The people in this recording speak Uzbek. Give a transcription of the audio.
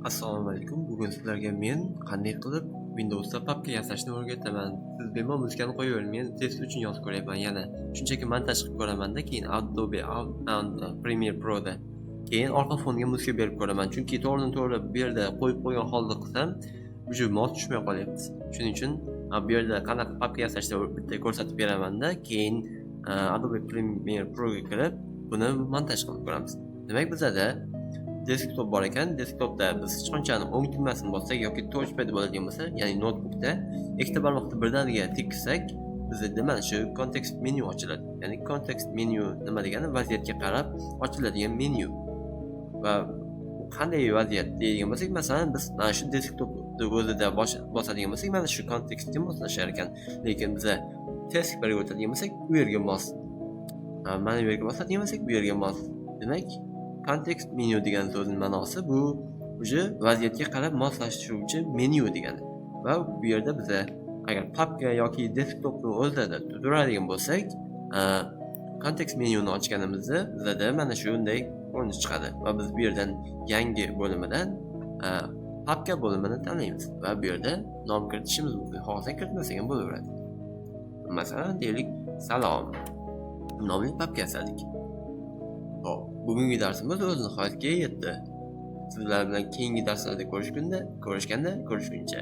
Assalomu alaykum. Bugun sizlarga men qanday qilib Windowsda papka yasashni o'rgataman. Siz bemalol muzikani qo'yavering. Men test uchun yozib ko'ryapman yana. Shunchaki montaj qilib ko'ramanda, keyin Adobe Premiere Pro'da. Keyin orqa fonga muzika berib ko'raman. Chunki to'g'ridan-to'g'ri bu yerda qo'yib qo'ygan holda qilsam, uje mos tushmay qolyapti. Shuning uchun bu yerda qanaqa papka yasashni bitta ko'rsatib beramanda, keyin Adobe Premiere Pro'ga kirib, buni montaj qilib ko'ramiz. Demak, bizada desktop bor ekan. Desktopda biz hech qanchani o'ng tugmasini bossak yoki touchpad bo'ladigan bo'lsa, ya'ni notebookda ikkita barmoqni birdaniga teksak, bizda mana shu context menu ochiladi. Ya'ni context menu nima degani? Vaziyatga qarab ochiladigan menu. Va qanday vaziyat deydigan bo'lsak, masalan, biz mana shu desktopni o'zida bosadigan bo'lsak, mana shu kontekstga moslashar ekan. Lekin biza taskbarga o'tadigan bo'lsak, bu yerga mos. Mana bu yerga bosadigan bo'lsak, bu yerga mos. Demak, kontekst menu degan so'zning ma'nosi bu uje vaziyatga qarab moslashuvchi menu degani. Va bu yerda biza agar papka yoki desktopni o'zida turadigan bo'lsak, kontekst menuni ochganimizda bizada mana shunday ko'rinish chiqadi va biz bu yerdan yangi bo'limidan papka bo'limini tanlaymiz va bu yerda nom kiritishimiz mumkin. Xohlasak kiritmasak ham bo'laveradi. Masalan, deylik salom nomli papka yasadik. Hop, bugungi darsimiz o'z nihoyasiga yetdi. Sizlar bilan keyingi darslarda ko'rishganda ko'rishguncha